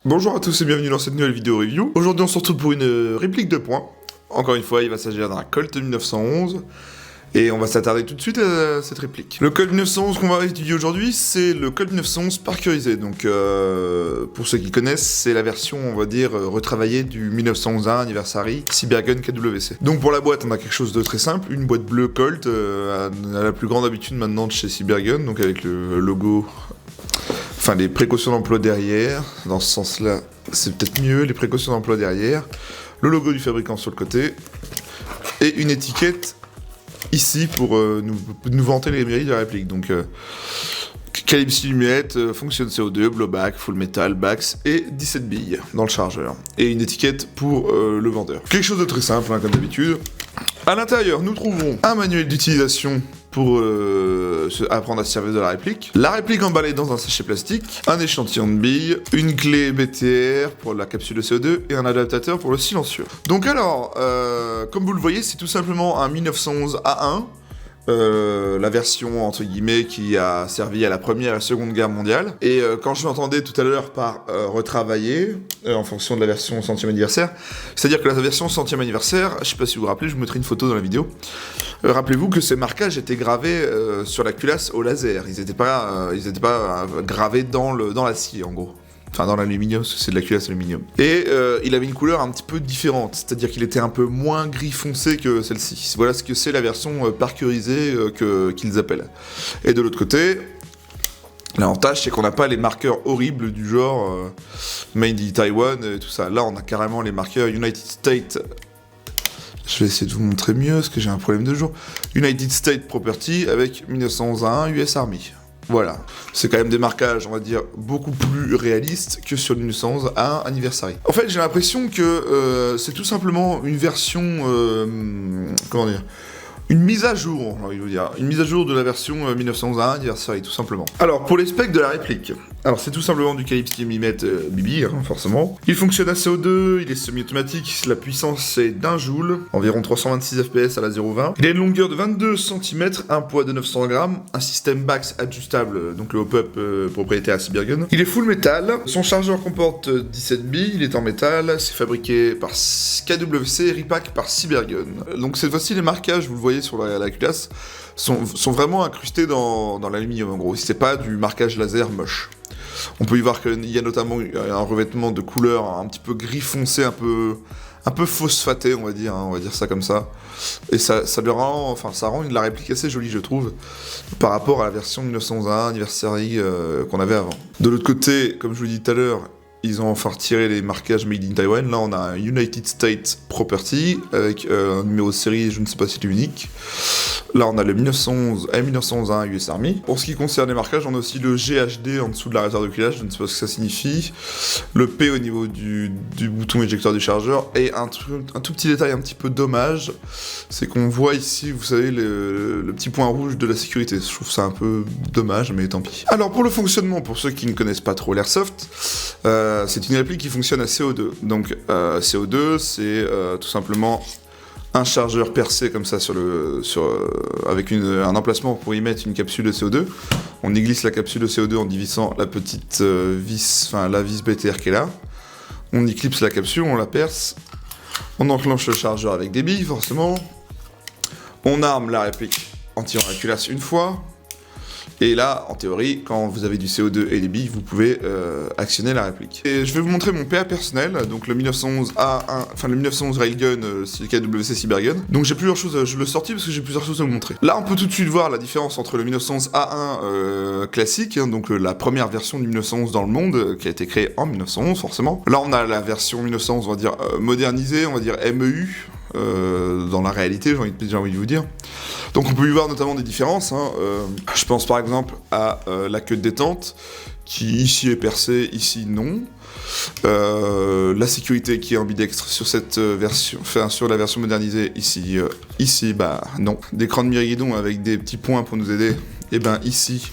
Bonjour à tous et bienvenue dans cette nouvelle vidéo review. Aujourd'hui on se retrouve pour une réplique de points. Encore une fois, il va s'agir d'un Colt 1911. Et on va s'attarder tout de suite à cette réplique. Le Colt 1911 qu'on va étudier aujourd'hui, c'est le Colt 1911 parkerisé. Donc pour ceux qui connaissent, c'est la version, on va dire, retravaillée du 1911 Anniversary Cybergun KWC. Donc pour la boîte, on a quelque chose de très simple, une boîte bleue Colt, à la plus grande habitude maintenant de chez Cybergun, donc avec le logo... Enfin, les précautions d'emploi derrière, dans ce sens-là, c'est peut-être mieux, les précautions d'emploi derrière, le logo du fabricant sur le côté, et une étiquette ici pour nous vanter les mérites de la réplique. Donc, calibre 6 mm, fonction CO2, blowback, full metal, backs, et 17 billes dans le chargeur. Et une étiquette pour le vendeur. Quelque chose de très simple, hein, comme d'habitude. À l'intérieur, nous trouvons un manuel d'utilisation pour apprendre à se servir de la réplique emballée dans un sachet plastique, un échantillon de billes, une clé BTR pour la capsule de CO2 et un adaptateur pour le silencieux. Donc alors, comme vous le voyez, c'est tout simplement un 1911 A1, la version entre guillemets qui a servi à la première et à la seconde guerre mondiale. Et quand je m'entendais tout à l'heure par retravailler en fonction de la version centième anniversaire, c'est-à-dire que la version centième anniversaire, je sais pas si vous vous rappelez, je vous mettrai une photo dans la vidéo. Rappelez-vous que ces marquages étaient gravés sur la culasse au laser. Ils n'étaient pas gravés dans l'acier en gros. Enfin, dans l'aluminium, parce que c'est de la culasse aluminium. Et il avait une couleur un petit peu différente, c'est-à-dire qu'il était un peu moins gris foncé que celle-ci. Voilà ce que c'est la version parkerisée qu'ils appellent. Et de l'autre côté, l'avantage, c'est qu'on n'a pas les marqueurs horribles du genre Made in Taiwan et tout ça. Là, on a carrément les marqueurs United States. Je vais essayer de vous montrer mieux, parce que j'ai un problème de jour. United States Property avec 1901 US Army. Voilà, c'est quand même des marquages, on va dire, beaucoup plus réalistes que sur le 1911 à Anniversary. En fait, j'ai l'impression que c'est tout simplement une version, comment dire, une mise à jour, j'ai envie de vous dire, une mise à jour de la version 1911 à Anniversary, tout simplement. Alors, pour les specs de la réplique, alors c'est tout simplement du calibre 6 mm BB, hein, forcément. Il fonctionne à CO2, il est semi-automatique, la puissance est d'1 joule, environ 326 fps à la 0,20. Il a une longueur de 22 cm, un poids de 900 grammes, un système BACS adjustable, donc le hop-up propriétaire à Cybergun. Il est full métal, son chargeur comporte 17 billes, il est en métal, c'est fabriqué par KWC et repack par Cybergun. Donc cette fois-ci, les marquages, vous le voyez sur la culasse, sont vraiment incrustés dans l'aluminium en gros, c'est pas du marquage laser moche. On peut y voir qu'il y a notamment un revêtement de couleur un petit peu gris foncé, un peu phosphaté, on va dire ça comme ça. Et ça rend la réplique assez jolie, je trouve, par rapport à la version 1901 Anniversary qu'on avait avant. De l'autre côté, comme je vous l'ai dit tout à l'heure, ils ont enfin retiré les marquages Made in Taiwan. Là, on a un United States Property avec un numéro de série, je ne sais pas si c'est unique. Là, on a le 1911 US Army. Pour ce qui concerne les marquages, on a aussi le GHD en dessous de la réserve de culage, je ne sais pas ce que ça signifie. Le P au niveau du bouton éjecteur du chargeur. Et un tout petit détail un petit peu dommage, c'est qu'on voit ici, vous savez, le petit point rouge de la sécurité. Je trouve ça un peu dommage, mais tant pis. Alors, pour le fonctionnement, pour ceux qui ne connaissent pas trop l'airsoft, c'est une réplique qui fonctionne à CO2. Donc, CO2, c'est tout simplement un chargeur percé comme ça avec un emplacement pour y mettre une capsule de CO2. On y glisse la capsule de CO2 en divisant la petite la vis BTR qui est là. On y clipse la capsule, on la perce. On enclenche le chargeur avec des billes, forcément. On arme la réplique en tirant la culasse une fois. Et là, en théorie, quand vous avez du CO2 et des billes, vous pouvez actionner la réplique. Et je vais vous montrer mon PA personnel, donc le 1911 A1, le 1911 Railgun KWC Cybergun. Donc j'ai plusieurs choses, je le sortis parce que j'ai plusieurs choses à vous montrer. Là, on peut tout de suite voir la différence entre le 1911 A1 classique, hein, donc la première version du 1911 dans le monde, qui a été créée en 1911 forcément. Là, on a la version 1911, on va dire modernisée, on va dire MEU. Dans la réalité, j'ai envie de vous dire. Donc on peut y voir notamment des différences. Hein. Je pense par exemple à la queue de détente, qui ici est percée, ici non. La sécurité qui est ambidextre sur cette version, sur la version modernisée, ici non. D'écran de myriguidon avec des petits points pour nous aider, et ben ici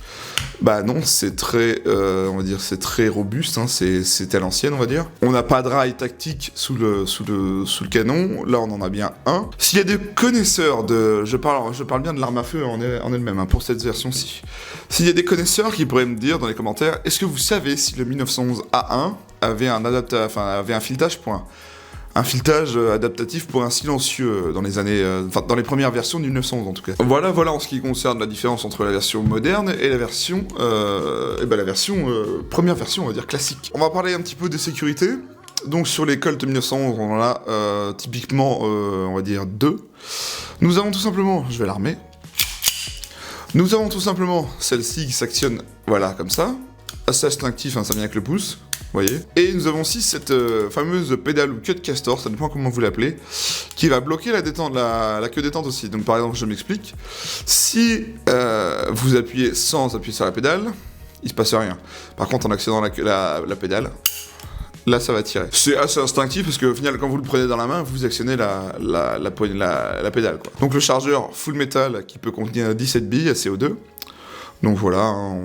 Bah non, c'est très, on va dire, c'est très robuste, hein, c'est à l'ancienne, on va dire. On n'a pas de rail tactique sous le canon, là on en a bien un. S'il y a des connaisseurs de... Je parle bien de l'arme à feu en elle-même, hein, pour cette version-ci. S'il y a des connaisseurs qui pourraient me dire dans les commentaires, est-ce que vous savez si le 1911 A1 avait un filetage adaptatif pour un silencieux dans les années, dans les premières versions du 1911 en tout cas. Voilà en ce qui concerne la différence entre la version moderne et la version, première version, on va dire classique. On va parler un petit peu des sécurités. Donc sur les Colt 1911, on en a typiquement, on va dire 2. Nous avons tout simplement, je vais l'armer. Nous avons tout simplement celle-ci qui s'actionne, voilà, comme ça. Assez instinctif, hein, ça vient avec le pouce. Vous voyez. Et nous avons aussi cette fameuse pédale ou queue de castor, ça dépend comment vous l'appelez, qui va bloquer la queue détente aussi. Donc par exemple, je m'explique. Si vous appuyez sans appuyer sur la pédale, il se passe rien. Par contre, en actionnant la pédale, là ça va tirer. C'est assez instinctif parce qu'au final, quand vous le prenez dans la main, vous actionnez la pédale, quoi. Donc le chargeur full metal qui peut contenir 17 billes à CO2. Donc voilà, hein,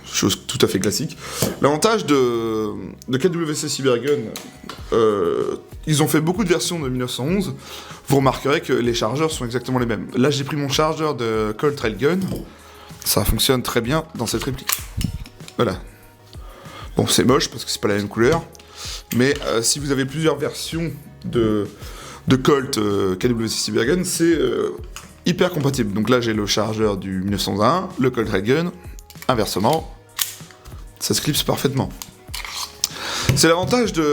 chose tout à fait classique. L'avantage de KWC Cybergun, ils ont fait beaucoup de versions de 1911. Vous remarquerez que les chargeurs sont exactement les mêmes. Là, j'ai pris mon chargeur de Colt Railgun. Ça fonctionne très bien dans cette réplique. Voilà. Bon, c'est moche parce que c'est pas la même couleur. Mais si vous avez plusieurs versions de Colt KWC Cybergun, c'est... hyper compatible. Donc là, j'ai le chargeur du 1901, le Colt Railgun, inversement, ça se clipse parfaitement. C'est l'avantage de...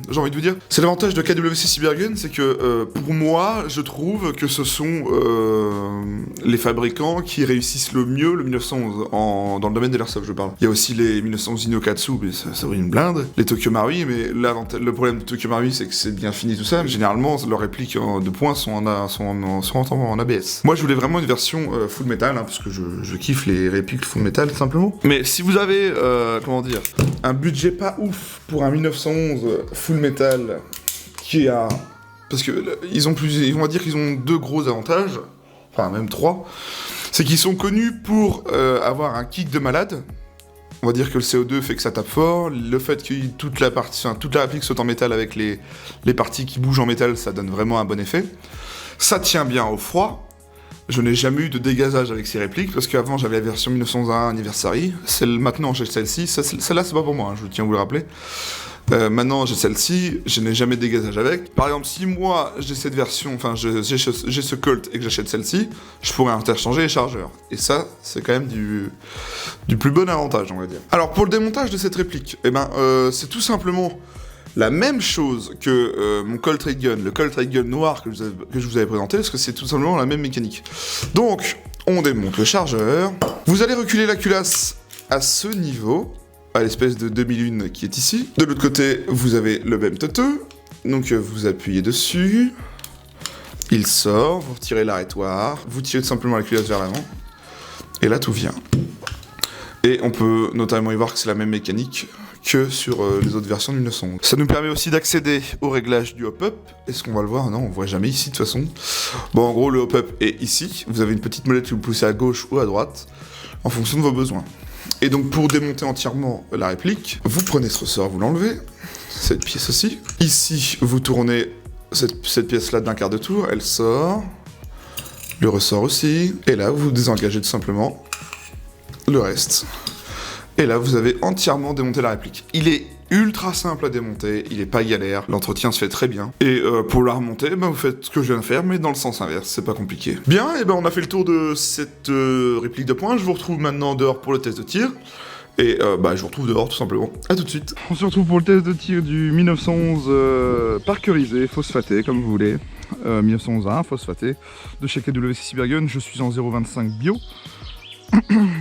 J'ai envie de vous dire, c'est l'avantage de KWC Cybergun, c'est que pour moi, je trouve que ce sont les fabricants qui réussissent le mieux le 1911, dans le domaine de l'airsoft, je parle. Il y a aussi les 1911 Inokatsu, mais ça vaut une blinde. Les Tokyo Marui, mais là, le problème de Tokyo Marui, c'est que c'est bien fini tout ça, mais généralement, leurs répliques de points sont en ABS. Moi, je voulais vraiment une version full metal, hein, parce que je kiffe les répliques full metal, tout simplement. Mais si vous avez, comment dire, un budget pas ouf pour un 1911 full metal qui a... Parce que on va dire qu'ils ont 2 gros avantages, enfin même 3, c'est qu'ils sont connus pour avoir un kick de malade. On va dire que le CO2 fait que ça tape fort, le fait que toute la réplique soit en métal avec les parties qui bougent en métal, ça donne vraiment un bon effet. Ça tient bien au froid. Je n'ai jamais eu de dégazage avec ces répliques, parce qu'avant j'avais la version 1901 Anniversary, maintenant j'ai celle-ci, celle-là c'est pas pour moi, hein, je tiens à vous le rappeler. Maintenant j'ai celle-ci, je n'ai jamais de dégazage avec. Par exemple, si moi j'ai cette version, enfin j'ai ce Colt et que j'achète celle-ci, je pourrais interchanger les chargeurs. Et ça, c'est quand même du plus bon avantage, on va dire. Alors pour le démontage de cette réplique, c'est tout simplement la même chose que mon Colt Railgun, le Colt Railgun noir que je vous avais présenté, parce que c'est tout simplement la même mécanique. Donc, on démonte le chargeur. Vous allez reculer la culasse à ce niveau, à l'espèce de 2001 qui est ici. De l'autre côté, vous avez le même teuteux. Donc, vous appuyez dessus. Il sort, vous retirez l'arrêtoir. Vous tirez tout simplement la culasse vers l'avant. Et là, tout vient. Et on peut notamment y voir que c'est la même mécanique que sur les autres versions de 1911. Ça nous permet aussi d'accéder au réglage du hop-up. Est-ce qu'on va le voir? Non, on ne voit jamais ici de toute façon. Bon, en gros, le hop-up est ici. Vous avez une petite molette que vous poussez à gauche ou à droite, en fonction de vos besoins. Et donc, pour démonter entièrement la réplique, vous prenez ce ressort, vous l'enlevez, cette pièce aussi. Ici, vous tournez cette pièce-là d'un quart de tour, elle sort. Le ressort aussi. Et là, vous désengagez tout simplement le reste. Et là, vous avez entièrement démonté la réplique. Il est ultra simple à démonter, il est pas galère, l'entretien se fait très bien. Et pour la remonter, vous faites ce que je viens de faire, mais dans le sens inverse, c'est pas compliqué. Bien, et on a fait le tour de cette réplique de points. Je vous retrouve maintenant dehors pour le test de tir. Et je vous retrouve dehors tout simplement. A tout de suite. On se retrouve pour le test de tir du 1911 parkerisé, phosphaté, comme vous voulez. 1911A, phosphaté, de chez KWC Cybergun. Je suis en 0,25 bio.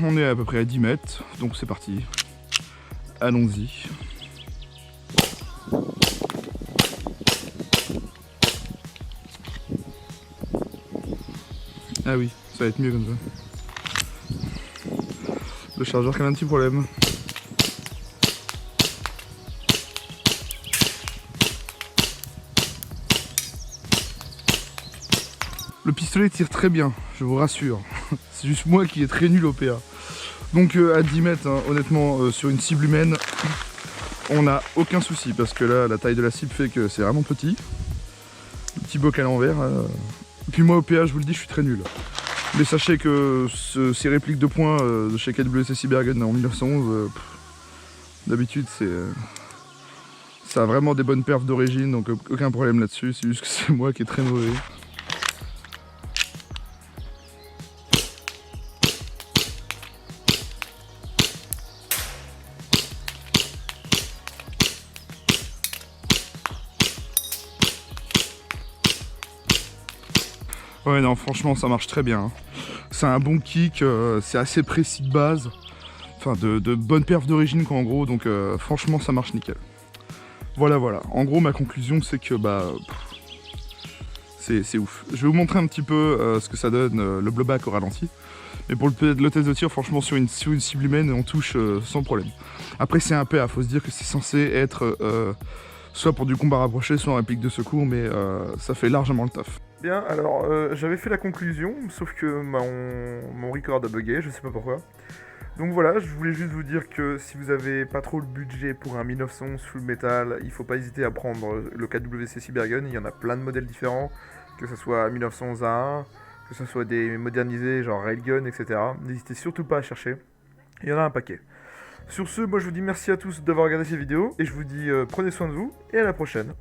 On est à peu près à 10 mètres, donc c'est parti. Allons-y. Ah oui, ça va être mieux comme ça. Le chargeur qui a un petit problème. Le pistolet tire très bien, je vous rassure. C'est juste moi qui est très nul au PA. Donc à 10 mètres, hein, honnêtement, sur une cible humaine, on n'a aucun souci parce que là, la taille de la cible fait que c'est vraiment petit. Le petit bocal en verre. Puis moi, au PA, je vous le dis, je suis très nul. Mais sachez que ces répliques de points de chez KWC Cybergun en 1911, d'habitude, ça a vraiment des bonnes perfs d'origine, donc aucun problème là-dessus. C'est juste que c'est moi qui est très mauvais. Ouais, non, franchement, ça marche très bien. Hein. C'est un bon kick, c'est assez précis de base. Enfin, de bonnes perfs d'origine, quoi, en gros. Donc, franchement, ça marche nickel. Voilà. En gros, ma conclusion, c'est que, c'est ouf. Je vais vous montrer un petit peu ce que ça donne, le blowback au ralenti. Mais pour le test de tir, franchement, sur une cible humaine, on touche sans problème. Après, c'est un PA. Faut se dire que c'est censé être soit pour du combat rapproché, soit en réplique de secours, mais ça fait largement le taf. Bien, alors j'avais fait la conclusion, sauf que mon record a bugué, je sais pas pourquoi. Donc voilà, je voulais juste vous dire que si vous avez pas trop le budget pour un 1911 full metal, il faut pas hésiter à prendre le KWC Cybergun, il y en a plein de modèles différents, que ce soit 1911 A1, que ce soit des modernisés genre Railgun, etc. N'hésitez surtout pas à chercher, il y en a un paquet. Sur ce, moi je vous dis merci à tous d'avoir regardé cette vidéo, et je vous dis prenez soin de vous, et à la prochaine.